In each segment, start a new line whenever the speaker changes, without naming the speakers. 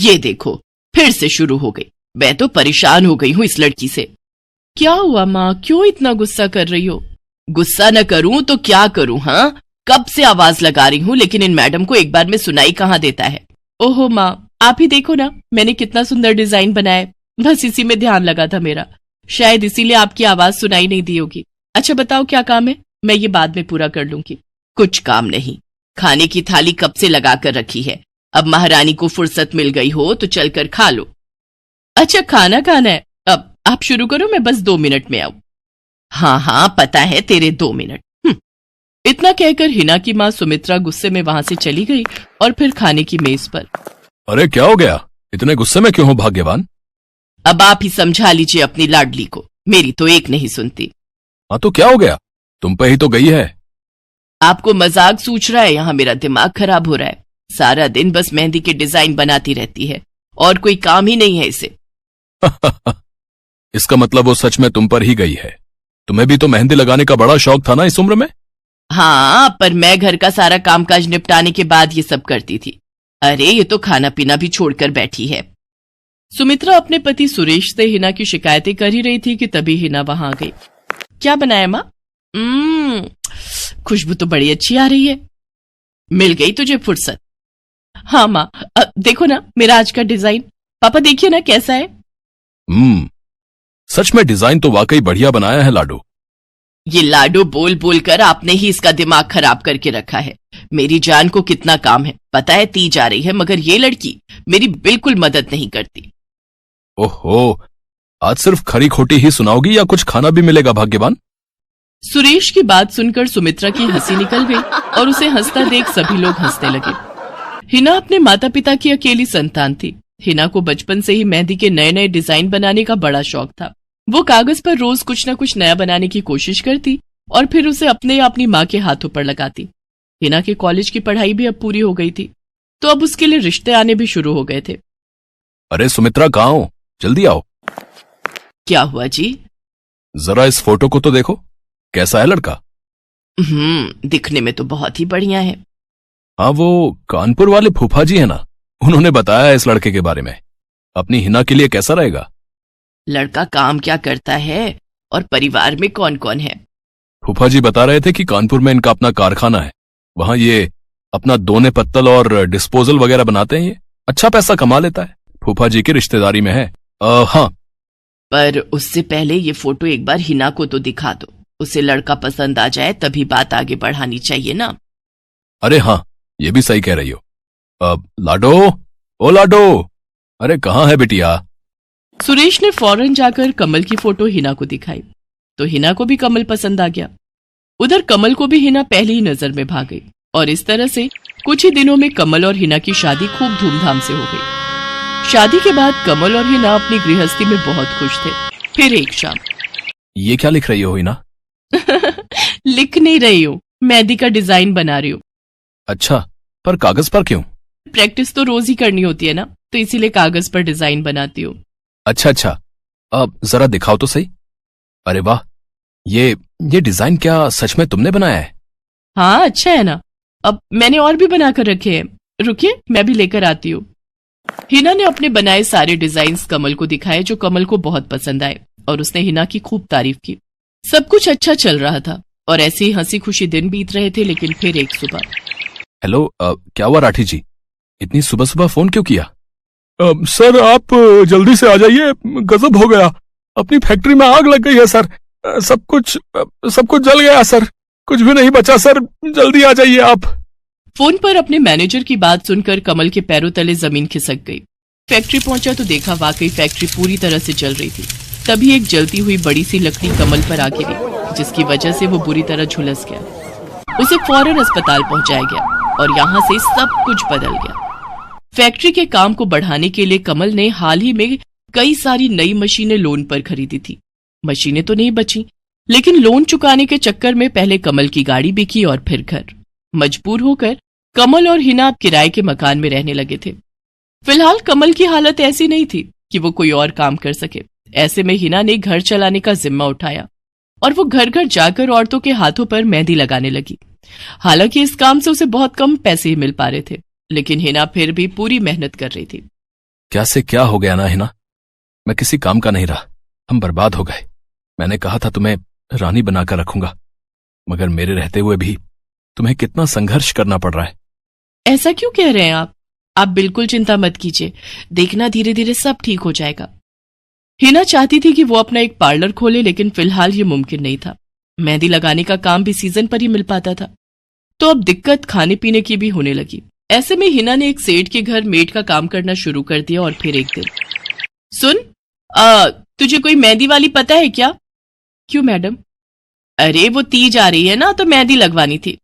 ये देखो, फिर से शुरू हो गई। मैं तो परेशान हो गई हूँ इस लड़की से। क्या हुआ माँ, क्यों इतना गुस्सा कर रही हो? गुस्सा न करूं तो क्या करूं? हाँ, कब से आवाज लगा रही हूँ, लेकिन इन मैडम को एक बार में सुनाई कहाँ देता है। ओहो माँ, आप ही देखो ना, मैंने कितना सुंदर डिजाइन बनाया, बस इसी में ध्यान लगा था मेरा, शायद इसीलिए आपकी आवाज सुनाई नहीं दी होगी। अच्छा बताओ क्या काम है, मैं ये बाद में पूरा कर लूंगी। कुछ काम नहीं, खाने की थाली कब से लगा कर रखी है, अब महारानी को फुर्सत मिल गई हो तो चलकर खा लो। अच्छा खाना खाना है, अब आप शुरू करो, मैं बस 2 मिनट में आऊं। हाँ हाँ पता है तेरे 2 मिनट। इतना कहकर हिना की माँ सुमित्रा गुस्से में वहां से चली गई और फिर खाने की मेज पर।
अरे क्या हो गया, इतने गुस्से में क्यों हो भाग्यवान?
अब आप ही समझा लीजिए अपनी लाडली को, मेरी तो एक नहीं सुनती।
हाँ तो क्या हो गया, तुम पे ही तो गई है।
आपको मजाक सूझ रहा है? यहाँ मेरा दिमाग खराब हो रहा है, सारा दिन बस मेहंदी के डिजाइन बनाती रहती है और कोई काम ही नहीं है इसे।
इसका मतलब वो सच में तुम पर ही गई है। तुम्हें भी तो मेहंदी लगाने का बड़ा शौक था ना इस उम्र में।
हाँ, पर मैं घर का सारा कामकाज निपटाने के बाद ये सब करती थी। अरे ये तो खाना पीना भी छोड़कर बैठी है। सुमित्रा अपने पति सुरेश से हिना की शिकायतें कर ही रही थी कि तभी हिना वहां आ गई। क्या बनाया माँ? खुशबू तो बड़ी अच्छी आ रही है। मिल गई तुझे फुर्सत? हाँ माँ, देखो ना मेरा आज का डिजाइन, पापा देखिए ना कैसा है।
सच में डिजाइन तो वाकई बढ़िया बनाया है लाडो।
ये लाडो बोल बोल कर आपने ही इसका दिमाग खराब करके रखा है। मेरी जान को कितना काम है पता है, ती जा रही है, मगर ये लड़की मेरी बिल्कुल मदद नहीं करती।
ओहो, आज सिर्फ खरी खोटी ही सुनाओगी या कुछ खाना भी मिलेगा भाग्यवान?
सुरेश की बात सुनकर सुमित्रा की हंसी निकल गई और उसे हंसता देख सभी लोग हंसने लगे। हिना अपने माता पिता की अकेली संतान थी। हिना को बचपन से ही मेहंदी के नए नए डिजाइन बनाने का बड़ा शौक था। वो कागज पर रोज कुछ न कुछ नया बनाने की कोशिश करती और फिर उसे अपने या अपनी माँ के हाथों पर लगाती। हिना के कॉलेज की पढ़ाई भी अब पूरी हो गई थी, तो अब उसके लिए रिश्ते आने भी शुरू हो गए थे।
अरे सुमित्रा कहाँ हो, जल्दी आओ।
क्या हुआ जी?
जरा इस फोटो को तो देखो, कैसा है लड़का?
दिखने में तो बहुत ही बढ़िया है।
हाँ, वो कानपुर वाले फूफा जी है ना, उन्होंने बताया इस लड़के के बारे में। अपनी हिना के लिए कैसा रहेगा?
लड़का काम क्या करता है और परिवार में कौन कौन है?
फूफा जी बता रहे थे कि कानपुर में इनका अपना कारखाना है, वहां ये अपना दोने पत्तल और डिस्पोजल वगैरह बनाते हैं। ये अच्छा पैसा कमा लेता है, फूफा जी की रिश्तेदारी में है। हाँ,
पर उससे पहले ये फोटो एक बार हिना को तो दिखा दो, उसे लड़का पसंद आ जाए तभी बात आगे बढ़ानी चाहिए ना।
अरे हाँ, ये भी सही कह रही हो। लाडो, ओ लाडो, अरे कहाँ है बिटिया?
सुरेश ने फौरन जाकर कमल की फोटो हिना को दिखाई तो हिना को भी कमल पसंद आ गया। उधर कमल को भी हिना पहली ही नजर में भा गई और इस तरह से कुछ ही दिनों में कमल और हिना की शादी खूब धूमधाम से हो गई। शादी के बाद कमल और हिना अपनी गृहस्थी में बहुत खुश थे। फिर एक शाम।
ये क्या लिख रही हो हिना?
लिख नहीं रही हूँ, मेहंदी का डिजाइन बना रही हूँ।
अच्छा, पर कागज पर क्यों?
प्रैक्टिस तो रोज ही करनी होती है ना, तो इसीलिए कागज पर डिजाइन बनाती हूँ।
अच्छा, अब जरा दिखाओ तो सही। अरे वाह, ये डिजाइन क्या सच में तुमने बनाया है?
हाँ अच्छा है ना, अब मैंने और भी बनाकर रखे हैं, रुकिए मैं भी लेकर आती हूँ। हिना ने अपने बनाए सारे डिजाइन्स कमल को दिखाए, जो कमल को बहुत पसंद आए और उसने हिना की खूब तारीफ की। सब कुछ अच्छा चल रहा था और ऐसे ही हंसी खुशी दिन बीत रहे थे। लेकिन फिर एक सुबह।
हेलो, क्या हुआ राठी जी, इतनी सुबह सुबह फोन क्यों किया? सर आप जल्दी से आ जाइए, गजब हो गया, अपनी फैक्ट्री में आग लग गई है सर, सब कुछ जल गया सर, कुछ भी नहीं बचा सर, जल्दी आ जाइए आप।
फोन पर अपने मैनेजर की बात सुनकर कमल के पैरों तले जमीन खिसक गई। फैक्ट्री पहुंचा तो देखा वाकई फैक्ट्री पूरी तरह से जल रही थी। तभी एक जलती हुई बड़ी सी लकड़ी कमल पर आ गिरी, जिसकी वजह से वो बुरी तरह झुलस गया। उसे फौरन अस्पताल पहुंचाया गया और यहाँ से सब कुछ बदल गया। फैक्ट्री के काम को बढ़ाने के लिए कमल ने हाल ही में कई सारी नई मशीनें लोन पर खरीदी थी। मशीनें तो नहीं बची, लेकिन लोन चुकाने के चक्कर में पहले कमल की गाड़ी बिकी और फिर घर। मजबूर होकर कमल और हिना अब किराए के मकान में रहने लगे थे। फिलहाल कमल की हालत ऐसी नहीं थी कि वो कोई और काम कर सके। ऐसे में हिना ने घर चलाने का जिम्मा उठाया और वो घर घर जाकर औरतों के हाथों पर मेहंदी लगाने लगी। हालांकि इस काम से उसे बहुत कम पैसे ही मिल पा रहे थे, लेकिन हिना फिर भी पूरी मेहनत कर रही थी।
क्या से क्या हो गया ना हिना, मैं किसी काम का नहीं रहा, हम बर्बाद हो गए। मैंने कहा था तुम्हें रानी बनाकर रखूंगा, मगर मेरे रहते हुए भी तुम्हें कितना संघर्ष करना पड़ रहा है।
ऐसा क्यों कह रहे हैं आप बिल्कुल चिंता मत कीजिए, देखना धीरे धीरे सब ठीक हो जाएगा। हिना चाहती थी कि वो अपना एक पार्लर खोले, लेकिन फिलहाल ये मुमकिन नहीं था। मेहंदी लगाने का काम भी सीजन पर ही मिल पाता था, तो अब दिक्कत खाने पीने की भी होने लगी। ऐसे में हिना ने एक सेठ के घर मेड का काम करना शुरू कर दिया। और फिर एक दिन, सुन, तुझे कोई मेहंदी वाली पता है क्या? क्यों मैडम? अरे वो तीज आ रही है ना, तो मेहंदी लगवानी थी।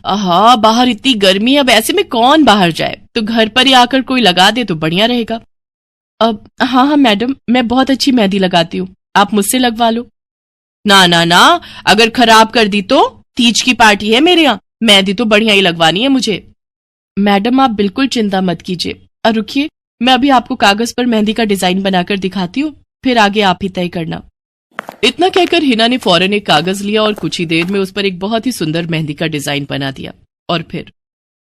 हाँ, बाहर इतनी गर्मी है, अब ऐसे में कौन बाहर जाए, तो घर पर ही आकर कोई लगा दे तो बढ़िया रहेगा। अब हाँ मैडम, मैं बहुत अच्छी मेहंदी लगाती हूँ, आप मुझसे लगवा लो। ना ना ना, अगर खराब कर दी तो? तीज की पार्टी है मेरे यहाँ, मेहंदी तो बढ़िया ही लगवानी है मुझे। मैडम आप बिल्कुल चिंता मत कीजिए, और रुकिए, मैं अभी आपको कागज पर मेहंदी का डिजाइन बनाकर दिखाती हूँ, फिर आगे आप ही तय करना। इतना कहकर हिना ने फौरन एक कागज लिया और कुछ ही देर में उस पर एक बहुत ही सुंदर मेहंदी का डिजाइन बना दिया। और फिर,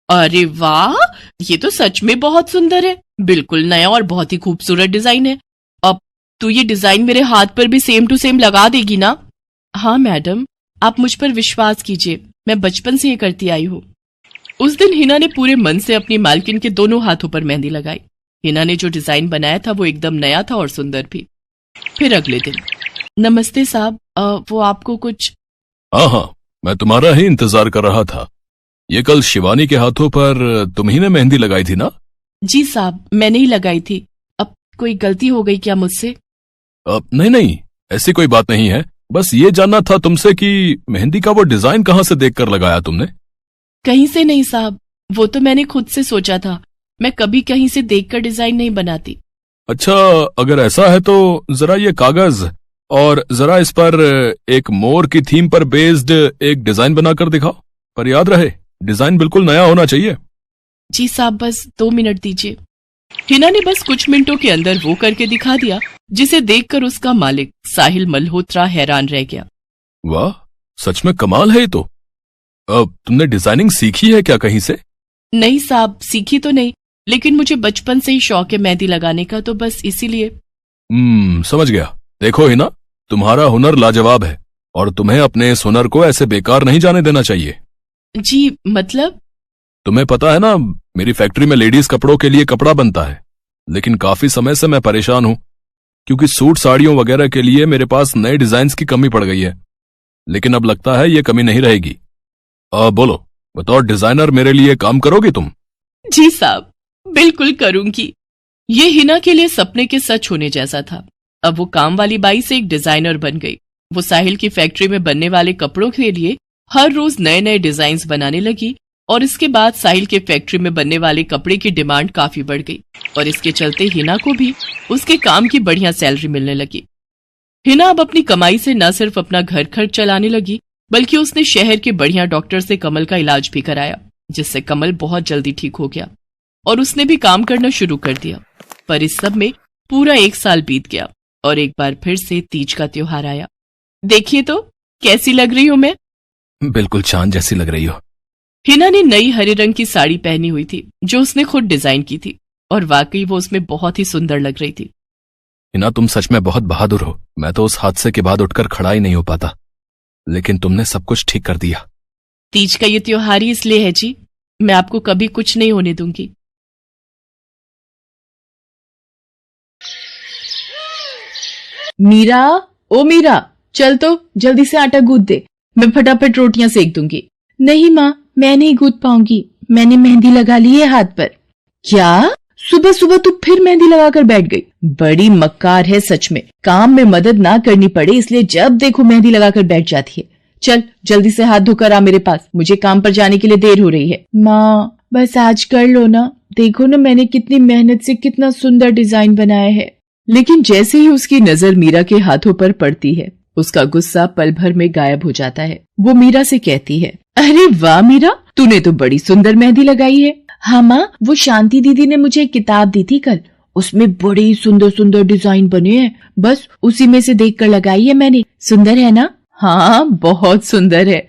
अरे वाह, ये तो सच में बहुत सुंदर है, बिल्कुल नया और बहुत ही खूबसूरत डिजाइन है। अब तू ये डिजाइन मेरे हाथ पर भी सेम टू सेम लगा देगी ना? हाँ मैडम, आप मुझ पर विश्वास कीजिए, मैं बचपन से ये करती आई हूँ। उस दिन हिना ने पूरे मन से अपनी मालकिन के दोनों हाथों पर मेहंदी लगाई। हिना ने जो डिजाइन बनाया था वो एकदम नया था और सुंदर भी। फिर अगले दिन, नमस्ते साहब, वो आपको कुछ?
हाँ, मैं तुम्हारा ही इंतजार कर रहा था। ये कल शिवानी के हाथों पर तुम ही ने मेहंदी लगाई थी ना?
जी साहब, मैंने ही लगाई थी। अब कोई गलती हो गई क्या मुझसे?
नहीं, ऐसी कोई बात नहीं है। बस ये जानना था तुमसे कि मेहंदी का वो डिजाइन कहाँ से देखकर लगाया तुमने?
कहीं से नहीं साहब, वो तो मैंने खुद से सोचा था, मैं कभी कहीं से देखकर डिजाइन नहीं बनाती।
अच्छा, अगर ऐसा है तो जरा ये कागज और जरा इस पर एक मोर की थीम पर बेस्ड एक डिजाइन बनाकर दिखाओ, पर याद रहे डिजाइन बिल्कुल नया होना चाहिए।
जी साहब, बस 2 मिनट दीजिए। हिना ने बस कुछ मिनटों के अंदर वो करके दिखा दिया, जिसे देखकर उसका मालिक साहिल मल्होत्रा हैरान रह गया।
वाह, सच में कमाल है ये तो। अब तुमने डिजाइनिंग सीखी है क्या कहीं से?
नहीं साहब, सीखी तो नहीं, लेकिन मुझे बचपन से ही शौक है मेहंदी लगाने का, तो बस इसीलिए।
समझ गया। देखो हिना, तुम्हारा हुनर लाजवाब है और तुम्हें अपने इस हुनर को ऐसे बेकार नहीं जाने देना चाहिए।
जी मतलब?
तुम्हें पता है ना, मेरी फैक्ट्री में लेडीज कपड़ों के लिए कपड़ा बनता है, लेकिन काफी समय से मैं परेशान हूं क्योंकि सूट साड़ियों वगैरह के लिए मेरे पास नए डिजाइन की कमी पड़ गई है। लेकिन अब लगता है ये कमी नहीं रहेगी। बोलो, बतौर डिजाइनर मेरे लिए काम करोगी तुम?
जी साहब, बिल्कुल करूंगी। ये हिना के लिए सपने के सच होने जैसा था। अब वो काम वाली बाई से एक डिजाइनर बन गई। वो साहिल की फैक्ट्री में बनने वाले कपड़ों के लिए हर रोज नए नए डिजाइन बनाने लगी, और इसके बाद साहिल के फैक्ट्री में बनने वाले कपड़े की डिमांड काफी बढ़ गई, और इसके चलते हिना को भी उसके काम की बढ़िया सैलरी मिलने लगी। हिना अब अपनी कमाई से न सिर्फ अपना घर खर्च चलाने लगी, बल्कि उसने शहर के बढ़िया डॉक्टर से कमल का इलाज भी कराया, जिससे कमल बहुत जल्दी ठीक हो गया और उसने भी काम करना शुरू कर दिया। पर इस सब में पूरा 1 साल बीत गया और एक बार फिर से तीज का त्योहार आया। देखिए तो कैसी लग रही हूं मैं?
बिल्कुल चांद जैसी लग रही हो।
हिना ने नई हरे रंग की साड़ी पहनी हुई थी, जो उसने खुद डिजाइन की थी, और वाकई वो उसमें बहुत ही सुंदर लग रही थी।
हिना, तुम सच में बहुत बहादुर हो। मैं तो उस हादसे के बाद उठकर खड़ा ही नहीं हो पाता, लेकिन तुमने सब कुछ ठीक कर दिया।
तीज का ये त्योहार ही इसलिए है जी, मैं आपको कभी कुछ नहीं होने दूंगी। मीरा, ओ मीरा, चल तो जल्दी से आटा गूंथ दे, मैं फटाफट रोटियां सेक दूंगी। नहीं माँ, मैं नहीं गूंथ पाऊंगी, मैंने मेहंदी लगा ली है हाथ पर। क्या? सुबह सुबह तू फिर मेहंदी लगाकर बैठ गई? बड़ी मक्कार है सच में, काम में मदद ना करनी पड़े इसलिए जब देखो मेहंदी लगाकर बैठ जाती है। चल जल्दी से हाथ धोकर आ मेरे पास, मुझे काम पर जाने के लिए देर हो रही है। माँ बस आज कर लो ना, देखो ना मैंने कितनी मेहनत से कितना सुंदर डिजाइन बनाया है। लेकिन जैसे ही उसकी नजर मीरा के हाथों पर पड़ती है, उसका गुस्सा पल भर में गायब हो जाता है। वो मीरा से कहती है, अरे वाह मीरा, तूने तो बड़ी सुंदर मेहंदी लगाई है। हाँ माँ, वो शांति दीदी ने मुझे एक किताब दी थी कल, उसमें बड़े सुंदर सुंदर डिजाइन बने हैं, बस उसी में से देखकर लगाई है मैंने। सुंदर है ना? हाँ बहुत सुंदर है।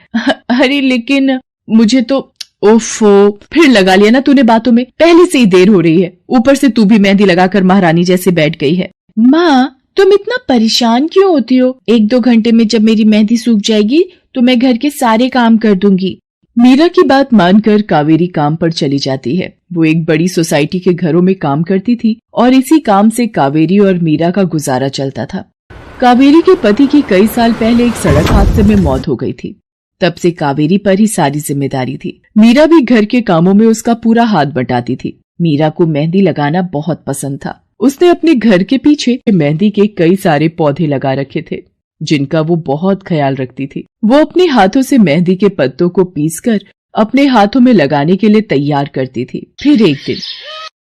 अरे लेकिन मुझे तो ओफो, फिर लगा लिया ना तूने बातों में। पहले से ही देर हो रही है, ऊपर से तू भी मेहंदी लगाकर महारानी जैसे बैठ गई है। माँ, तुम इतना परेशान क्यों होती हो? 1-2 घंटे में जब मेरी मेहंदी सूख जाएगी तो मैं घर के सारे काम कर दूंगी। मीरा की बात मानकर कावेरी काम पर चली जाती है। वो एक बड़ी सोसाइटी के घरों में काम करती थी और इसी काम से कावेरी और मीरा का गुजारा चलता था। कावेरी के पति की कई साल पहले एक सड़क हादसे में मौत हो गई थी। तब से कावेरी पर ही सारी जिम्मेदारी थी। मीरा भी घर के कामों में उसका पूरा हाथ बटाती थी। मीरा को मेहंदी लगाना बहुत पसंद था। उसने अपने घर के पीछे मेहंदी के कई सारे पौधे लगा रखे थे, जिनका वो बहुत ख्याल रखती थी। वो अपने हाथों से मेहंदी के पत्तों को पीसकर अपने हाथों में लगाने के लिए तैयार करती थी। फिर एक दिन,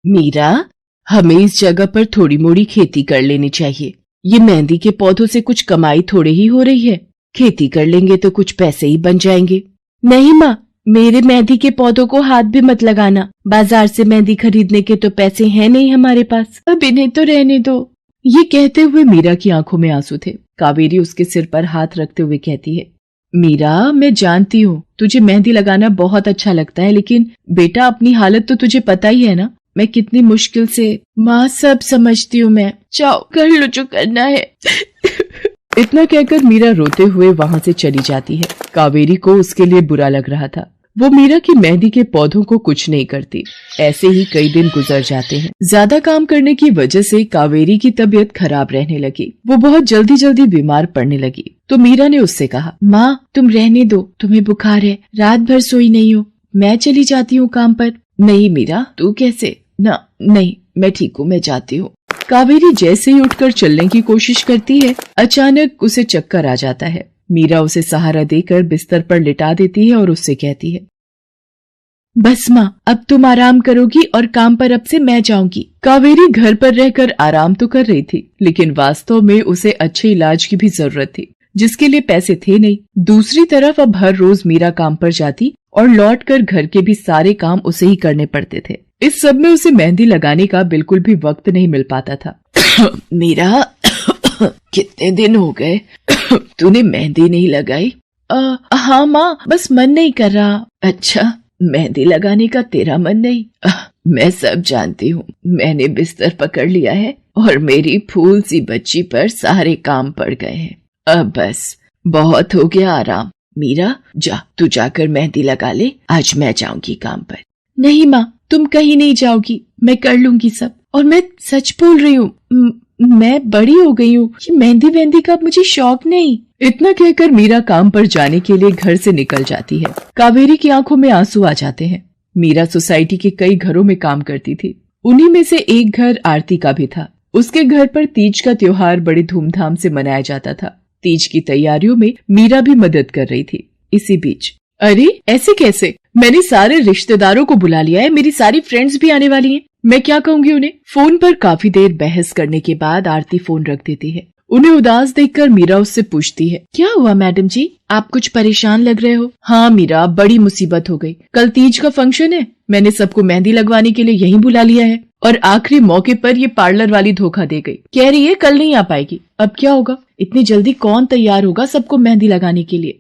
मीरा, हमें इस जगह पर थोड़ी मोड़ी खेती कर लेनी चाहिए। ये मेहंदी के पौधों से कुछ कमाई थोड़ी ही हो रही है। खेती कर लेंगे तो कुछ पैसे ही बन जाएंगे। नहीं माँ, मेरे मेहंदी के पौधों को हाथ भी मत लगाना। बाजार से मेहंदी खरीदने के तो पैसे हैं नहीं हमारे पास। अब इन्हें तो रहने दो। ये कहते हुए मीरा की आंखों में आंसू थे। कावेरी उसके सिर पर हाथ रखते हुए कहती है, मीरा, मैं जानती हूँ तुझे मेहंदी लगाना बहुत अच्छा लगता है, लेकिन बेटा अपनी हालत तो तुझे पता ही है ना। मैं कितनी मुश्किल से। माँ, सब समझती हूँ मैं। जाओ, कर लो जो करना है। इतना कहकर मीरा रोते हुए वहाँ से चली जाती है। कावेरी को उसके लिए बुरा लग रहा था। वो मीरा की मेहंदी के पौधों को कुछ नहीं करती। ऐसे ही कई दिन गुजर जाते हैं। ज्यादा काम करने की वजह से कावेरी की तबीयत खराब रहने लगी। वो बहुत जल्दी जल्दी बीमार पड़ने लगी। तो मीरा ने उससे कहा, माँ, तुम रहने दो, तुम्हें बुखार है, रात भर सोई नहीं हो, मैं चली जाती हूँ काम पर। नहीं मीरा, तू कैसे? ना, नहीं, मैं ठीक हूँ, मैं जाती हूँ। कावेरी जैसे ही उठकर चलने की कोशिश करती है, अचानक उसे चक्कर आ जाता है। मीरा उसे सहारा देकर बिस्तर पर लिटा देती है और उससे कहती है, बस माँ, अब तुम आराम करोगी और काम पर अब से मैं जाऊंगी। कावेरी घर पर रहकर आराम तो कर रही थी, लेकिन वास्तव में उसे अच्छे इलाज की भी जरूरत थी, जिसके लिए पैसे थे नहीं। दूसरी तरफ अब हर रोज मीरा काम पर जाती और लौटकर घर के भी सारे काम उसे ही करने पड़ते थे। इस सब में उसे मेहंदी लगाने का बिल्कुल भी वक्त नहीं मिल पाता था। मीरा, कितने दिन हो गए तूने मेहंदी नहीं लगाई? हाँ माँ, बस मन नहीं कर रहा। अच्छा, मेहंदी लगाने का तेरा मन नहीं? मैं सब जानती हूँ। मैंने बिस्तर पकड़ लिया है और मेरी फूल सी बच्ची पर सारे काम पड़ गए हैं। अब बस बहुत हो गया आराम। मीरा, जा, तू जाकर मेहंदी लगा ले, आज मैं जाऊंगी काम पर। नहीं माँ, तुम कहीं नहीं जाओगी, मैं कर लूंगी सब। और मैं सच बोल रही हूँ, मैं बड़ी हो गई हूँ, ये मेहंदी वेहंदी का मुझे शौक नहीं। इतना कहकर मीरा काम पर जाने के लिए घर से निकल जाती है। कावेरी की आंखों में आंसू आ जाते हैं। मीरा सोसाइटी के कई घरों में काम करती थी। उन्हीं में से एक घर आरती का भी था। उसके घर पर तीज का त्योहार बड़े धूमधाम से मनाया जाता था। तीज की तैयारियों में मीरा भी मदद कर रही थी। इसी बीच, अरे ऐसे कैसे? मैंने सारे रिश्तेदारों को बुला लिया है, मेरी सारी फ्रेंड्स भी आने वाली हैं। मैं क्या कहूँगी उन्हें? फोन पर काफी देर बहस करने के बाद आरती फोन रख देती है। उन्हें उदास देखकर मीरा उससे पूछती है, क्या हुआ मैडम जी, आप कुछ परेशान लग रहे हो? हाँ मीरा, बड़ी मुसीबत हो गई। कल तीज का फंक्शन है, मैंने सबको मेहंदी लगवाने के लिए यहीं बुला लिया है और आखिरी मौके पर ये पार्लर वाली धोखा दे गई। कह रही है कल नहीं आ पाएगी। अब क्या होगा? इतनी जल्दी कौन तैयार होगा सबको मेहंदी लगाने के लिए?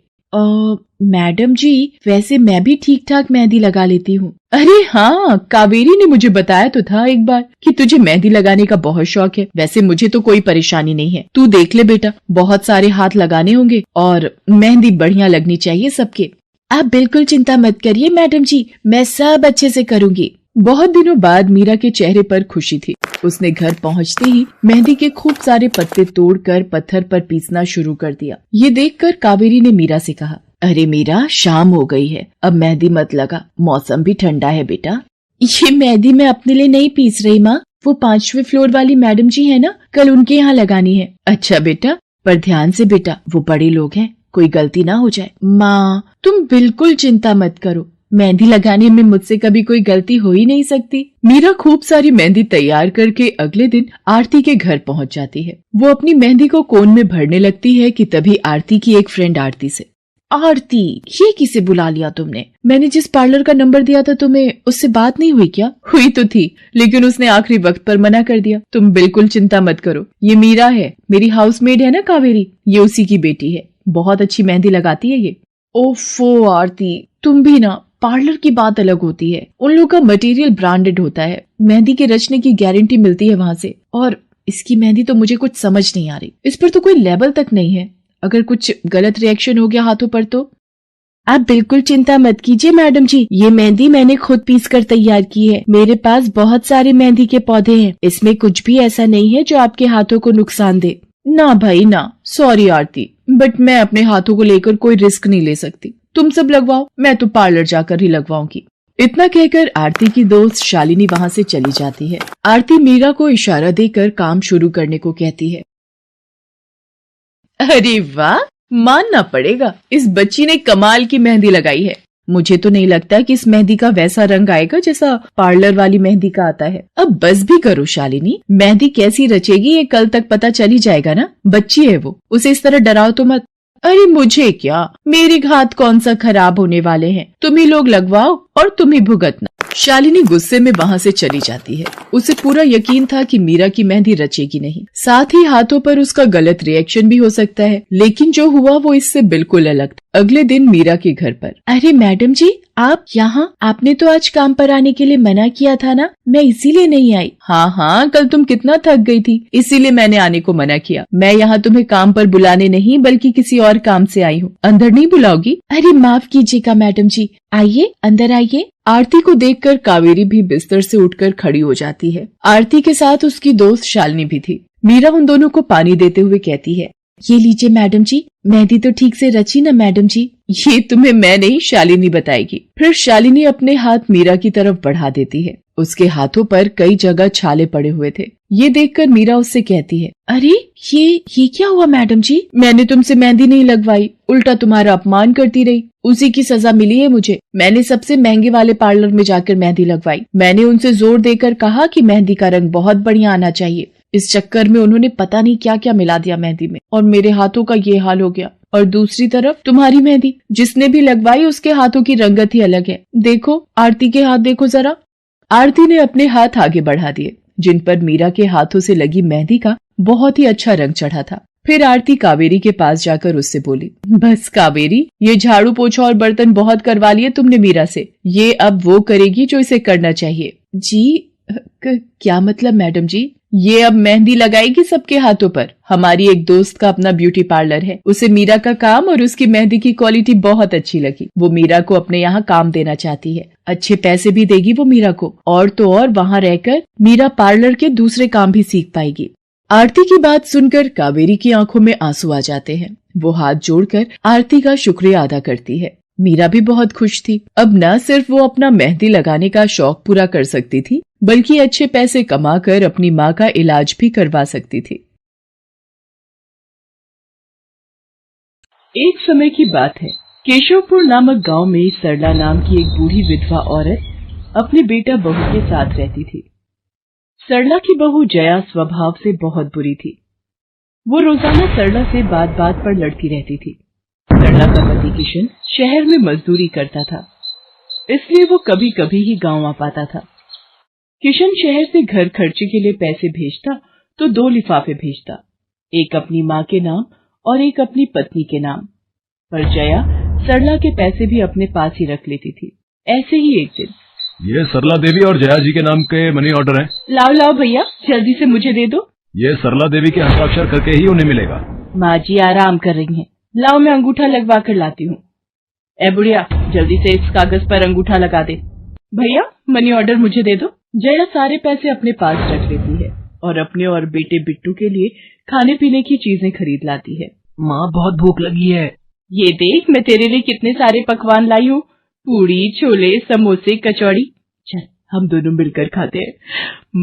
मैडम जी, वैसे मैं भी ठीक ठाक मेहंदी लगा लेती हूँ। अरे हाँ, कावेरी ने मुझे बताया तो था एक बार कि तुझे मेहंदी लगाने का बहुत शौक है। वैसे मुझे तो कोई परेशानी नहीं है। तू देख ले बेटा, बहुत सारे हाथ लगाने होंगे और मेहंदी बढ़िया लगनी चाहिए सबके। आप बिल्कुल चिंता मत करिए मैडम जी, मैं सब अच्छे से करूँगी। बहुत दिनों बाद मीरा के चेहरे पर खुशी थी। उसने घर पहुंचते ही मेहंदी के खूब सारे पत्ते तोड़कर पत्थर पर पीसना शुरू कर दिया। ये देखकर कावेरी ने मीरा से कहा, अरे मीरा, शाम हो गई है, अब मेहंदी मत लगा, मौसम भी ठंडा है बेटा। ये मेहंदी मैं अपने लिए नहीं पीस रही माँ, वो 5वें फ्लोर वाली मैडम जी है ना, कल उनके यहाँ लगानी है। अच्छा बेटा, पर ध्यान से बेटा, वो बड़े लोग हैं, कोई गलती ना हो जाए। माँ, तुम बिल्कुल चिंता मत करो, मेहंदी लगाने में मुझसे कभी कोई गलती हो ही नहीं सकती। मीरा खूब सारी मेहंदी तैयार करके अगले दिन आरती के घर पहुंच जाती है। वो अपनी मेहंदी को कोन में भरने लगती है कि तभी आरती की एक फ्रेंड आरती से, आरती, ये किसे बुला लिया तुमने? मैंने जिस पार्लर का नंबर दिया था तुम्हें, उससे बात नहीं हुई क्या? हुई तो थी, लेकिन उसने आखिरी वक्त पर मना कर दिया। तुम बिल्कुल चिंता मत करो, ये मीरा है, मेरी हाउसमेड है ना कावेरी, ये उसी की बेटी है, बहुत अच्छी मेहंदी लगाती है ये। ओफो आरती, तुम भी ना, पार्लर की बात अलग होती है, उन लोगों का मटेरियल ब्रांडेड होता है, मेहंदी के रचने की गारंटी मिलती है वहां से। और इसकी मेहंदी तो मुझे कुछ समझ नहीं आ रही, इस पर तो कोई लेबल तक नहीं है। अगर कुछ गलत रिएक्शन हो गया हाथों पर तो। आप बिल्कुल चिंता मत कीजिए मैडम जी, ये मेहंदी मैंने खुद पीस कर तैयार की है। मेरे पास बहुत सारे मेहंदी के पौधे हैं, इसमें कुछ भी ऐसा नहीं है जो आपके हाथों को नुकसान दे। ना भाई ना, सॉरी आरती, बट मैं अपने हाथों को लेकर कोई रिस्क नहीं ले सकती। तुम सब लगवाओ, मैं तो पार्लर जाकर ही लगवाऊंगी। इतना कहकर आरती की दोस्त शालिनी वहां से चली जाती है। आरती मीरा को इशारा देकर काम शुरू करने को कहती है। अरे वाह, मानना पड़ेगा, इस बच्ची ने कमाल की मेहंदी लगाई है। मुझे तो नहीं लगता कि इस मेहंदी का वैसा रंग आएगा जैसा पार्लर वाली मेहंदी का आता है। अब बस भी करो शालिनी, मेहंदी कैसी रचेगी ये कल तक पता चली जाएगा ना। बच्ची है वो, उसे इस तरह डराओ तो मत। अरे मुझे क्या, मेरे हाथ कौन सा खराब होने वाले हैं, तुम ही लोग लगवाओ और तुम ही भुगतना। शालिनी गुस्से में वहां से चली जाती है। उसे पूरा यकीन था कि मीरा की मेहंदी रचेगी नहीं, साथ ही हाथों पर उसका गलत रिएक्शन भी हो सकता है, लेकिन जो हुआ वो इससे बिल्कुल अलग था। अगले दिन मीरा के घर पर। अरे मैडम जी, आप यहाँ? आपने तो आज काम पर आने के लिए मना किया था ना, मैं इसीलिए नहीं आई। हाँ हाँ, कल तुम कितना थक गई थी, इसीलिए मैंने आने को मना किया। मैं यहाँ तुम्हें काम पर बुलाने नहीं बल्कि किसी और काम से आई हूँ। अंदर नहीं बुलाओगी? अरे माफ कीजिएगा मैडम जी, आइए अंदर आइए। आरती को देखकर कावेरी भी बिस्तर से उठकर खड़ी हो जाती है। आरती के साथ उसकी दोस्त शालिनी भी थी। मीरा उन दोनों को पानी देते हुए कहती है, ये लीजिए मैडम जी, मेहंदी तो ठीक से रची ना मैडम जी? ये तुम्हें मैं नहीं, शालिनी बताएगी। फिर शालिनी अपने हाथ मीरा की तरफ बढ़ा देती है। उसके हाथों पर कई जगह छाले पड़े हुए थे। ये देखकर मीरा उससे कहती है, अरे ये क्या हुआ मैडम जी? मैंने तुमसे मेहंदी नहीं लगवाई, उल्टा तुम्हारा अपमान करती रही, उसी की सजा मिली है मुझे। मैंने सबसे महंगे वाले पार्लर में जाकर मेहंदी लगवाई। मैंने उनसे जोर देकर कहा कि मेहंदी का रंग बहुत बढ़िया आना चाहिए। इस चक्कर में उन्होंने पता नहीं क्या क्या मिला दिया मेहंदी में, और मेरे हाथों का ये हाल हो गया। और दूसरी तरफ तुम्हारी मेहंदी, जिसने भी लगवाई उसके हाथों की रंगत ही अलग है। देखो आरती के हाथ देखो जरा। आरती ने अपने हाथ आगे बढ़ा दिए, जिन पर मीरा के हाथों से लगी मेहंदी का बहुत ही अच्छा रंग चढ़ा था। फिर आरती कावेरी के पास जाकर उससे बोली, बस कावेरी, ये झाड़ू पोछा और बर्तन बहुत करवा लिए तुमने मीरा से, ये अब वो करेगी जो इसे करना चाहिए। जी क्या मतलब मैडम जी? ये अब मेहंदी लगाएगी सबके हाथों पर। हमारी एक दोस्त का अपना ब्यूटी पार्लर है, उसे मीरा का काम और उसकी मेहंदी की क्वालिटी बहुत अच्छी लगी। वो मीरा को अपने यहाँ काम देना चाहती है, अच्छे पैसे भी देगी वो मीरा को, और तो और वहाँ रहकर मीरा पार्लर के दूसरे काम भी सीख पाएगी। आरती की बात सुनकर कावेरी की आंखों में आंसू आ जाते हैं। वो हाथ जोड़कर आरती का शुक्रिया अदा करती है। मीरा भी बहुत खुश थी। अब न सिर्फ वो अपना मेहंदी लगाने का शौक पूरा कर सकती थी, बल्कि अच्छे पैसे कमाकर अपनी माँ का इलाज भी करवा सकती थी। एक समय की बात है, केशवपुर नामक गांव में सरला नाम की एक बूढ़ी विधवा औरत अपने बेटा बहू के साथ रहती थी। सरला की बहू जया स्वभाव से बहुत बुरी थी। वो रोजाना सरला से बात बात पर लड़ती रहती थी। सरला का पति किशन शहर में मजदूरी करता था, इसलिए वो कभी कभी ही गांव आ पाता था। किशन शहर से घर खर्चे के लिए पैसे भेजता तो 2 लिफाफे भेजता, एक अपनी माँ के नाम और एक अपनी पत्नी के नाम। पर जया सरला के पैसे भी अपने पास ही रख लेती थी। ऐसे ही एक दिन,
ये सरला देवी और जया जी के नाम के मनी ऑर्डर हैं।
लाओ लाओ भैया, जल्दी से मुझे दे दो।
ये सरला देवी के हस्ताक्षर करके ही उन्हें मिलेगा।
माँ जी आराम कर रही हैं, लाओ मैं अंगूठा लगवा कर लाती हूँ। ए बुढ़िया, जल्दी से इस कागज पर अंगूठा लगा दे। भैया मनी ऑर्डर मुझे दे दो। जया सारे पैसे अपने पास रख लेती है और अपने और बेटे बिट्टू के लिए खाने पीने की चीजें खरीद लाती है।
माँ बहुत भूख लगी है।
ये देख, मैं तेरे लिए कितने सारे पकवान लाई हूँ, पूड़ी, छोले, समोसे, कचौड़ी। चल हम दोनों मिलकर खाते हैं,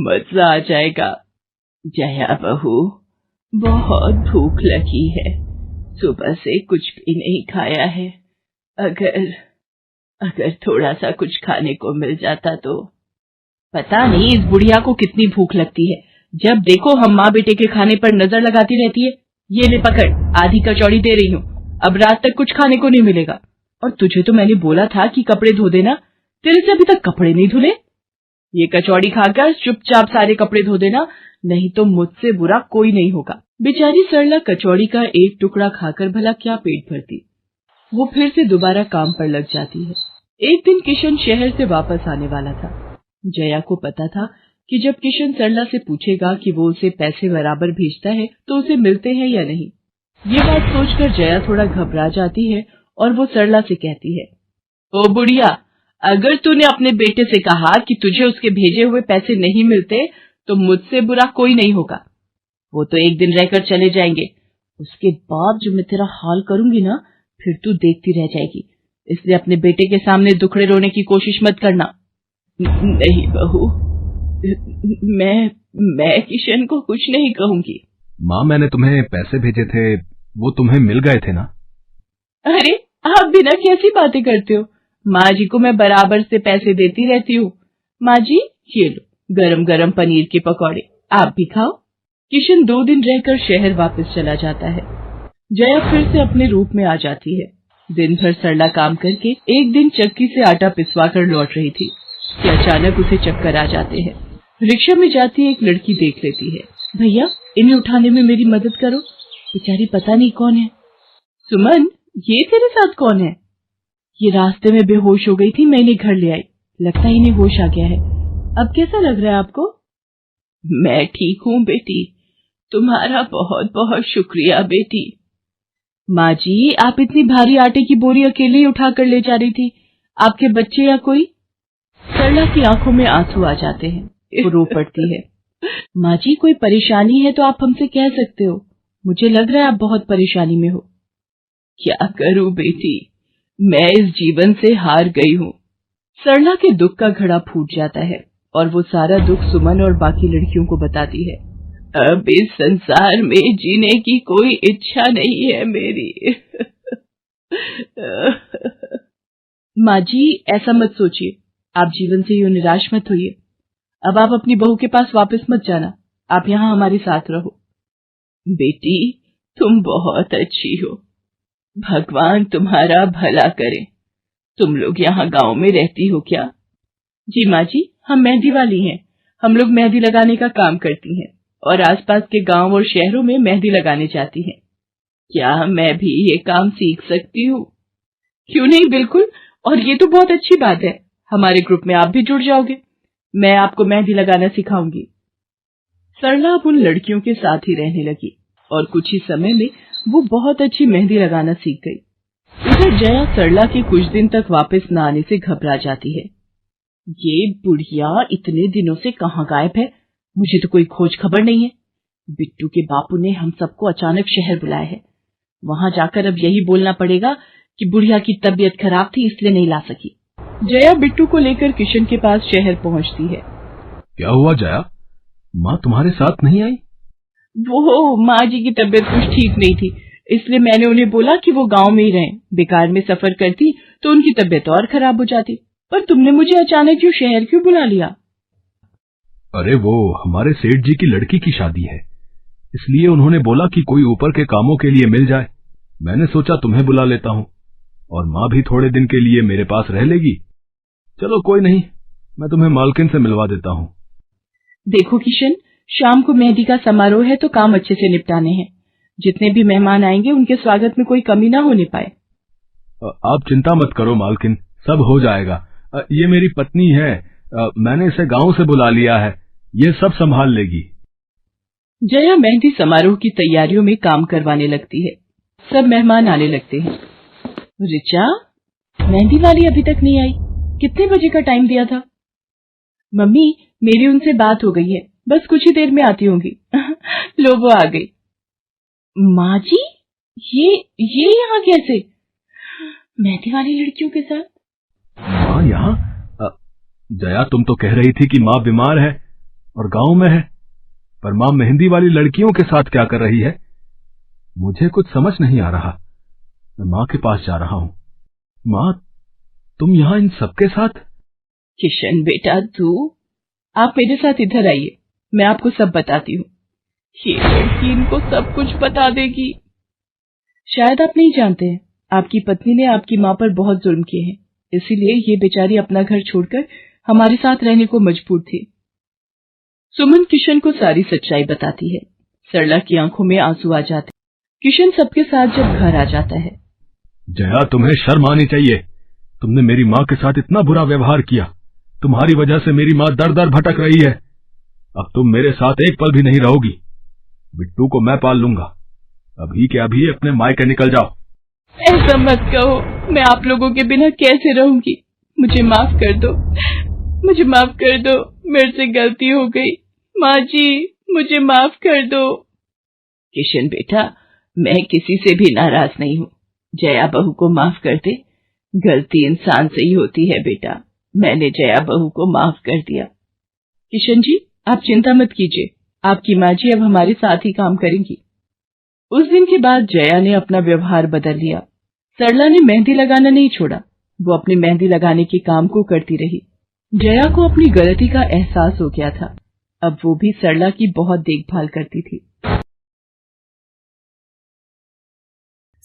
मजा आ जाएगा। जया बहू, बहुत भूख लगी है, सुबह से कुछ भी नहीं खाया है। अगर थोड़ा सा कुछ खाने को मिल जाता तो। पता नहीं इस बुढ़िया को कितनी भूख लगती है, जब देखो हम माँ बेटे के खाने पर नजर लगाती रहती है। ये ले पकड़, आधी कचौड़ी दे रही हूँ, अब रात तक कुछ खाने को नहीं मिलेगा। और तुझे तो मैंने बोला था कि कपड़े धो देना, तेरे से अभी तक कपड़े नहीं धुले। ये कचौड़ी खाकर चुपचाप सारे कपड़े धो देना, नहीं तो मुझसे बुरा कोई नहीं होगा। बेचारी सरला कचौड़ी का एक टुकड़ा खाकर भला क्या पेट भरती। वो फिर से दोबारा काम पर लग जाती है। एक दिन किशन शहर से वापस आने वाला था। जया को पता था कि जब किशन सरला से पूछेगा कि वो उसे पैसे बराबर भेजता है तो उसे मिलते हैं या नहीं। ये बात सोचकर जया थोड़ा घबरा जाती है और वो सरला से कहती है, ओ बुढ़िया, अगर तूने अपने बेटे से कहा कि तुझे उसके भेजे हुए पैसे नहीं मिलते तो मुझसे बुरा कोई नहीं होगा। वो तो एक दिन रहकर चले जाएंगे, उसके बाद जो मैं तेरा हाल करूंगी ना, फिर तू देखती रह जाएगी। इसलिए अपने बेटे के सामने दुखड़े रोने की कोशिश मत करना। नहीं बहू, मैं किशन को कुछ नहीं कहूंगी।
माँ, मैंने तुम्हें पैसे भेजे थे, वो तुम्हें मिल गए थे ना?
अरे आप बिना कैसी बातें करते हो? माँ जी को मैं बराबर से पैसे देती रहती हूँ। माँ जी, ये लो गरम गरम पनीर के पकौड़े, आप भी खाओ। किशन 2 दिन रहकर शहर वापस चला जाता है। जया फिर से अपने रूप में आ जाती है। दिन भर सरला काम करके एक दिन चक्की से आटा पिसवा कर लौट रही थी कि अचानक उसे चक्कर आ जाते हैं। रिक्शा में जाती एक लड़की देख लेती है। भैया, इन्हें उठाने में मेरी मदद करो, बेचारी पता नहीं कौन है। सुमन, ये तेरे साथ कौन है? ये रास्ते में बेहोश हो गई थी, मैं इन्हें घर ले आई, लगता है इन्हें होश आ गया है। अब कैसा लग रहा है आपको? मैं ठीक हूँ बेटी, तुम्हारा बहुत बहुत शुक्रिया बेटी। माँ जी, आप इतनी भारी आटे की बोरी अकेले ही उठा कर ले जा रही थी, आपके बच्चे या कोई? सरला की आंखों में आंसू आ जाते हैं, वो रो पड़ती है। माँ जी, कोई परेशानी है तो आप हमसे कह सकते हो, मुझे लग रहा है आप बहुत परेशानी में हो। क्या करूं बेटी, मैं इस जीवन से हार गई हूँ। सरला के दुख का घड़ा फूट जाता है और वो सारा दुख सुमन और बाकी लड़कियों को बताती है। अब इस संसार में जीने की कोई इच्छा नहीं है मेरी। माँ जी, ऐसा मत सोचिए, आप जीवन से यूं निराश मत होइए। अब आप अपनी बहू के पास वापस मत जाना, आप यहाँ हमारे साथ रहो। बेटी, तुम बहुत अच्छी हो, भगवान तुम्हारा भला करे। तुम लोग यहाँ गांव में रहती हो क्या? जी माँ जी, हम मेहंदी वाली हैं, हम लोग मेहंदी लगाने का काम करती हैं और आसपास के गांव और शहरों में मेहंदी लगाने जाती हैं। क्या मैं भी ये काम सीख सकती हूँ? क्यों नहीं, बिल्कुल, और ये तो बहुत अच्छी बात है, हमारे ग्रुप में आप भी जुड़ जाओगे, मैं आपको मेहंदी लगाना सिखाऊंगी। सरला अब उन लड़कियों के साथ ही रहने लगी और कुछ ही समय में वो बहुत अच्छी मेहंदी लगाना सीख गई। इधर जया सरला के कुछ दिन तक वापस न आने से घबरा जाती है। ये बुढ़िया इतने दिनों से कहाँ गायब है, मुझे तो कोई खोज खबर नहीं है। बिट्टू के बापू ने हम सबको अचानक शहर बुलाया है, वहां जाकर अब यही बोलना पड़ेगा कि बुढ़िया की तबीयत खराब थी इसलिए नहीं ला सकी। जया बिट्टू को लेकर किशन के पास शहर पहुंचती है।
क्या हुआ जया, माँ तुम्हारे साथ नहीं आई?
वो माँ जी की तबीयत कुछ ठीक नहीं थी, इसलिए मैंने उन्हें बोला कि वो गांव में ही रहें, बेकार में सफर करती तो उनकी तबीयत और खराब हो जाती। पर तुमने मुझे अचानक क्यों शहर क्यों बुला लिया?
अरे वो हमारे सेठ जी की लड़की की शादी है, इसलिए उन्होंने बोला कि कोई ऊपर के कामों के लिए मिल जाए। मैंने सोचा तुम्हें बुला लेता हूँ, और माँ भी थोड़े दिन के लिए मेरे पास रह लेगी। चलो कोई नहीं, मैं तुम्हें मालकिन से मिलवा देता हूँ।
देखो किशन, शाम को मेहंदी का समारोह है तो काम अच्छे से निपटाने हैं, जितने भी मेहमान आएंगे उनके स्वागत में कोई कमी ना होने पाए।
आप चिंता मत करो मालकिन, सब हो जाएगा। ये मेरी पत्नी है, मैंने इसे गांव से बुला लिया है, ये सब संभाल लेगी।
जया मेहंदी समारोह की तैयारियों में काम करवाने लगती है। सब मेहमान आने लगते हैं। रिचा, मेहंदी वाली अभी तक नहीं आई, कितने बजे का टाइम दिया था? मम्मी, मेरी उनसे बात हो गई है, बस कुछ ही देर में आती होंगी। लो वो आ गई। माँ जी, ये यहाँ कैसे? मेहंदी वाली लड़कियों के साथ?
माँ यहाँ? जया, तुम तो कह रही थी कि माँ बीमार है और गांव में है, पर माँ मेहंदी वाली लड़कियों के साथ क्या कर रही है? मुझे कुछ समझ नहीं आ रहा। मैं माँ के पास जा रहा हूँ। माँ, तुम यहाँ इन सबके साथ?
किशन बेटा, आप मेरे साथ इधर आइए, मैं आपको सब बताती हूँ। ये लड़की इनको सब कुछ बता देगी। शायद आप नहीं जानते हैं, आपकी पत्नी ने आपकी माँ पर बहुत जुल्म किए हैं, इसीलिए ये बेचारी अपना घर छोड़कर हमारे साथ रहने को मजबूर थी। सुमन किशन को सारी सच्चाई बताती है। सरला की आंखों में आंसू आ जाते। किशन सबके साथ जब घर आ जाता है।
जया, तुम्हें शर्म आनी चाहिए, तुमने मेरी माँ के साथ इतना बुरा व्यवहार किया। तुम्हारी वजह से मेरी माँ दर दर भटक रही है। अब तुम मेरे साथ एक पल भी नहीं रहोगी। बिट्टू को मैं पाल लूंगा। अभी के अभी अपने मायके निकल जाओ।
ऐसा मत कहो, मैं आप लोगों के बिना कैसे रहूंगी। मुझे माफ कर दो, मुझे माफ कर दो, मेरे से गलती हो गई। माँ जी, मुझे माफ कर दो। किशन बेटा, मैं किसी से भी नाराज नहीं हूँ। जया बहू को माफ कर दे। गलती इंसान से ही होती है बेटा। मैंने जया बहू को माफ कर दिया। किशन जी, आप चिंता मत कीजिए, आपकी माँ जी अब हमारे साथ ही काम करेंगी। उस दिन के बाद जया ने अपना व्यवहार बदल लिया। सरला ने मेहंदी लगाना नहीं छोड़ा। वो अपनी मेहंदी लगाने के काम को करती रही। जया को अपनी गलती का एहसास हो गया था। अब वो भी सरला की बहुत देखभाल करती थी।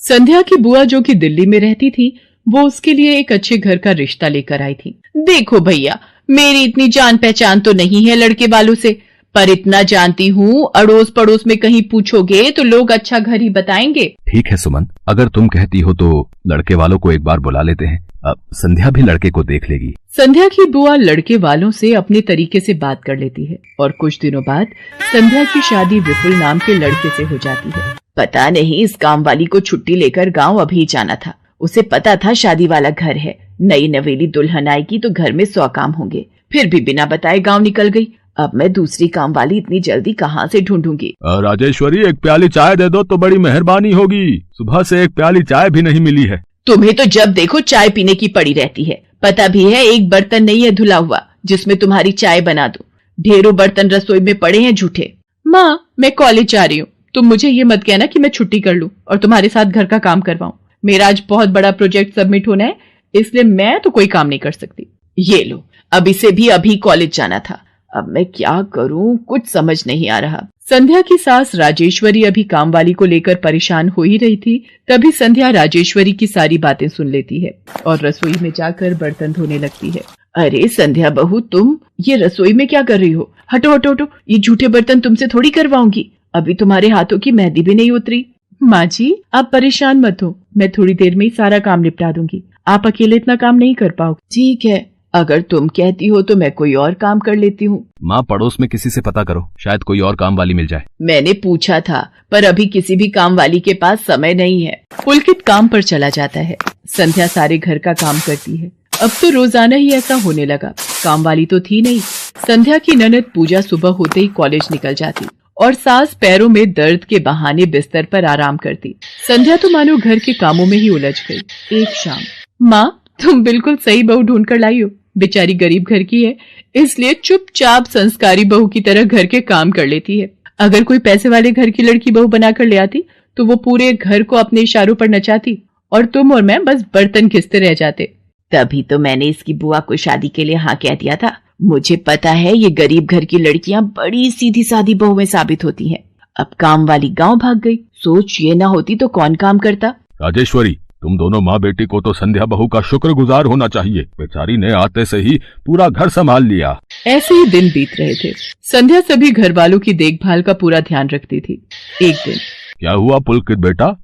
संध्या की बुआ, जो कि दिल्ली में रहती थी, वो उसके लिए एक अच्छे घर का रिश्ता लेकर आई थी। देखो भैया, मेरी इतनी जान पहचान तो नहीं है लड़के वालों से, पर इतना जानती हूँ, अड़ोस पड़ोस में कहीं पूछोगे तो लोग अच्छा घर ही बताएंगे।
ठीक है सुमन, अगर तुम कहती हो तो लड़के वालों को एक बार बुला लेते हैं। अब संध्या भी लड़के को देख लेगी।
संध्या की बुआ लड़के वालों से अपने तरीके से बात कर लेती है और कुछ दिनों बाद संध्या की शादी विपुल नाम के लड़के से हो जाती है। पता नहीं इस काम वाली को छुट्टी लेकर गांव अभी जाना था। उसे पता था शादी वाला घर है, नई नवेली दुल्हन आएगी तो घर में 100 काम होंगे, फिर भी बिना बताए गांव निकल गई। अब मैं दूसरी काम वाली इतनी जल्दी कहाँ से ढूंढूंगी।
राजेश्वरी, एक प्याली चाय दे दो तो बड़ी मेहरबानी होगी। सुबह से एक प्याली चाय भी नहीं मिली है।
तुम्हें तो जब देखो चाय पीने की पड़ी रहती है। पता भी है एक बर्तन नहीं है धुला हुआ जिसमें तुम्हारी चाय बना दूं। ढेरों बर्तन रसोई में पड़े हैं झूठे। माँ, मैं कॉलेज जा रही हूँ, तुम मुझे ये मत कहना कि मैं छुट्टी कर लूं और तुम्हारे साथ घर का काम करवाऊं। मेरा आज बहुत बड़ा प्रोजेक्ट सबमिट होना है, इसलिए मैं तो कोई काम नहीं कर सकती। ये लो, अब इसे भी अभी कॉलेज जाना था। अब मैं क्या करूं, कुछ समझ नहीं आ रहा। संध्या की सास राजेश्वरी अभी काम वाली को लेकर परेशान हो ही रही थी। तभी संध्या राजेश्वरी की सारी बातें सुन लेती है और रसोई में जाकर बर्तन धोने लगती है। अरे संध्या बहू, तुम ये रसोई में क्या कर रही हो? हटो हटो हटो, ये झूठे बर्तन तुमसे थोड़ी करवाऊंगी। अभी तुम्हारे हाथों की मेहंदी भी नहीं उतरी। माँ जी, आप परेशान मत हो, मैं थोड़ी देर में ही सारा काम निपटा दूंगी। आप अकेले इतना काम नहीं कर पाओगे। ठीक है, अगर तुम कहती हो तो मैं कोई और काम कर लेती हूँ।
माँ, पड़ोस में किसी से पता करो, शायद कोई और काम वाली मिल जाए।
मैंने पूछा था, पर अभी किसी भी काम वाली के पास समय नहीं है। पुलकित काम पर चला जाता है। संध्या सारे घर का काम करती है। अब तो रोजाना ही ऐसा होने लगा। काम वाली तो थी नहीं। संध्या की ननद पूजा सुबह होते ही कॉलेज निकल जाती और सास पैरों में दर्द के बहाने बिस्तर पर आराम करती। संध्या तो मानो घर के कामों में ही उलझ गई। एक शाम, माँ, तुम बिल्कुल सही बहू ढूंढ कर लाई हो। बेचारी गरीब घर की है, इसलिए चुपचाप संस्कारी बहू की तरह घर के काम कर लेती है। अगर कोई पैसे वाले घर की लड़की बहू बनाकर ले आती तो वो पूरे घर को अपने इशारों पर नचाती और तुम और मैं बस बर्तन घिसते रह जाते। तभी तो मैंने इसकी बुआ को शादी के लिए हाँ कह दिया था। मुझे पता है ये गरीब घर की लड़कियां बड़ी सीधी सादी बहुएं साबित होती हैं। अब काम वाली गांव भाग गई। सोच ये ना होती तो कौन काम करता।
राजेश्वरी, तुम दोनों माँ बेटी को तो संध्या बहू का शुक्रगुजार होना चाहिए। बेचारी ने आते से ही पूरा घर संभाल लिया।
ऐसे ही दिन बीत रहे थे। संध्या सभी घर वालों की देखभाल का पूरा ध्यान रखती थी। एक दिन,
क्या हुआ पुलकित बेटा,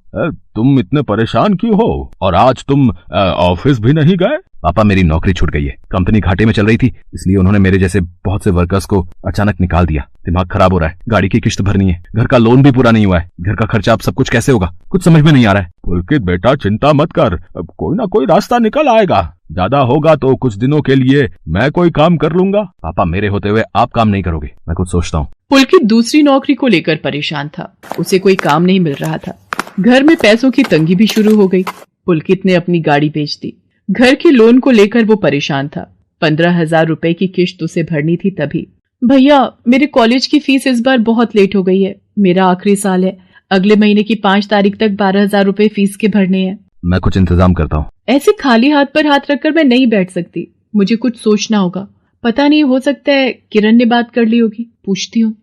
तुम इतने परेशान क्यों हो? और आज तुम ऑफिस भी नहीं गए?
पापा, मेरी नौकरी छूट गई है। कंपनी घाटे में चल रही थी, इसलिए उन्होंने मेरे जैसे बहुत से वर्कर्स को अचानक निकाल दिया। दिमाग खराब हो रहा है, गाड़ी की किश्त भरनी है, घर का लोन भी पूरा नहीं हुआ है। घर का खर्चा अब सब कुछ कैसे होगा, कुछ समझ में नहीं आ रहा है।
पुलकित बेटा, चिंता मत कर, अब कोई ना कोई रास्ता निकल आएगा। ज्यादा होगा तो कुछ दिनों के लिए मैं कोई काम कर लूंगा।
पापा, मेरे होते हुए आप काम नहीं करोगे, मैं कुछ सोचता हूँ।
पुलकित दूसरी नौकरी को लेकर परेशान था। उसे कोई काम नहीं मिल रहा था। घर में पैसों की तंगी भी शुरू हो गई। पुलकित ने अपनी गाड़ी बेच दी। घर के लोन को लेकर वो परेशान था। 15,000 रुपए की किश्त उसे भरनी थी। तभी, भैया, मेरे कॉलेज की फीस इस बार बहुत लेट हो गई है। मेरा आखिरी साल है, अगले महीने की 5 तारीख तक 12,000 रुपए फीस के भरने हैं।
मैं कुछ इंतजाम करता हूँ।
ऐसे खाली हाथ पर हाथ रखकर मैं नहीं बैठ सकती। मुझे कुछ सोचना होगा। पता नहीं, हो सकता है किरण ने बात कर ली होगी, पूछती हूँ।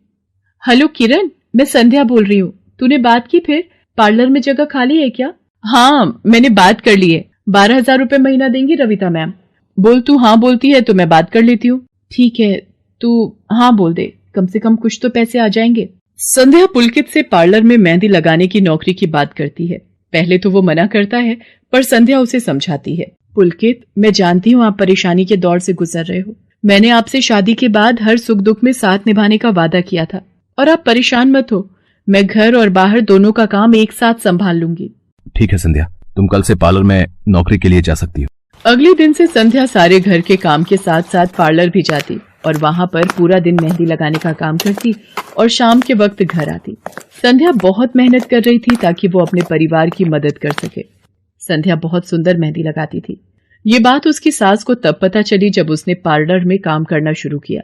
हेलो किरण, मैं संध्या बोल रही हूँ। तूने बात की? फिर पार्लर में जगह खाली है क्या? हाँ, मैंने बात कर ली है। 12,000 रुपए महीना देंगी रविता मैम। बोल, तू हाँ बोलती है तो मैं बात कर लेती हूँ। ठीक है, तू हाँ बोल दे, कम से कम कुछ तो पैसे आ जाएंगे। संध्या पुलकित से पार्लर में मेहंदी लगाने की नौकरी की बात करती है। पहले तो वो मना करता है, पर संध्या उसे समझाती है। पुलकित, मैं जानती हूँ आप परेशानी के दौर से गुजर रहे हो। मैंने आपसे शादी के बाद हर सुख दुख में साथ निभाने का वादा किया था और आप परेशान मत हो, मैं घर और बाहर दोनों का काम एक साथ संभाल लूंगी।
ठीक है संध्या, तुम कल से पार्लर में नौकरी के लिए जा सकती हो।
अगले दिन से संध्या सारे घर के काम के साथ साथ पार्लर भी जाती और वहां पर पूरा दिन मेहंदी लगाने का काम करती और शाम के वक्त घर आती। संध्या बहुत मेहनत कर रही थी ताकि वो अपने परिवार की मदद कर सके। संध्या बहुत सुंदर मेहंदी लगाती थी। ये बात उसकी सास को तब पता चली जब उसने पार्लर में काम करना शुरू किया।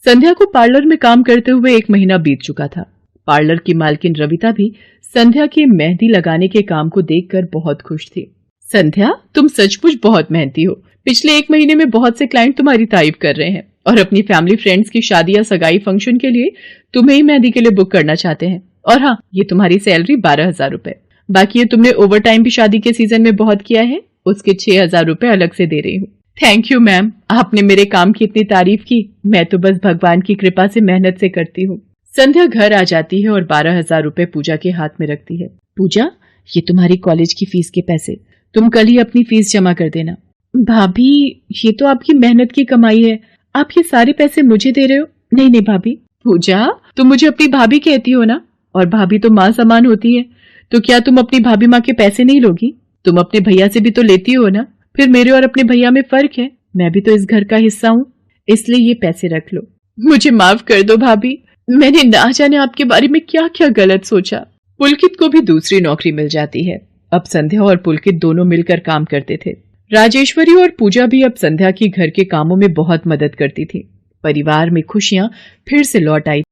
संध्या को पार्लर में काम करते हुए 1 महीना बीत चुका था। पार्लर की मालकिन रविता भी संध्या के मेहंदी लगाने के काम को देखकर बहुत खुश थी। संध्या, तुम सचमुच बहुत मेहनती हो। पिछले 1 महीने में बहुत से क्लाइंट तुम्हारी तारीफ कर रहे हैं और अपनी फैमिली फ्रेंड्स की शादी या सगाई फंक्शन के लिए तुम्हें ही मेहंदी के लिए बुक करना चाहते हैं। और हाँ, ये तुम्हारी सैलरी 12,000 रुपए। बाकी ये तुमने ओवर टाइम भी शादी के सीजन में बहुत किया है, उसके 6,000 रुपए अलग से दे रही हूँ। थैंक यू मैम, आपने मेरे काम की इतनी तारीफ की। मैं तो बस भगवान की कृपा से मेहनत से करती हूँ। संध्या घर आ जाती है और 12,000 रुपए पूजा के हाथ में रखती है। पूजा, ये तुम्हारी कॉलेज की फीस के पैसे, तुम कल ही अपनी फीस जमा कर देना। भाभी, ये तो आपकी मेहनत की कमाई है, आप ये सारे पैसे मुझे दे रहे हो? नहीं नहीं भाभी। पूजा, तुम मुझे अपनी भाभी कहती हो ना, और भाभी तो माँ समान होती है, तो क्या तुम अपनी भाभी माँ के पैसे नहीं लोगी? तुम अपने भैया से भी तो लेती हो ना। फिर मेरे और अपने भैया में फर्क है, मैं भी तो इस घर का हिस्सा हूँ, इसलिए ये पैसे रख लो। मुझे माफ कर दो भाभी, मैंने ना जाने आपके बारे में क्या क्या गलत सोचा। पुलकित को भी दूसरी नौकरी मिल जाती है। अब संध्या और पुलकित दोनों मिलकर काम करते थे। राजेश्वरी और पूजा भी अब संध्या की घर के कामों में बहुत मदद करती थी। परिवार में खुशियां फिर से लौट आई।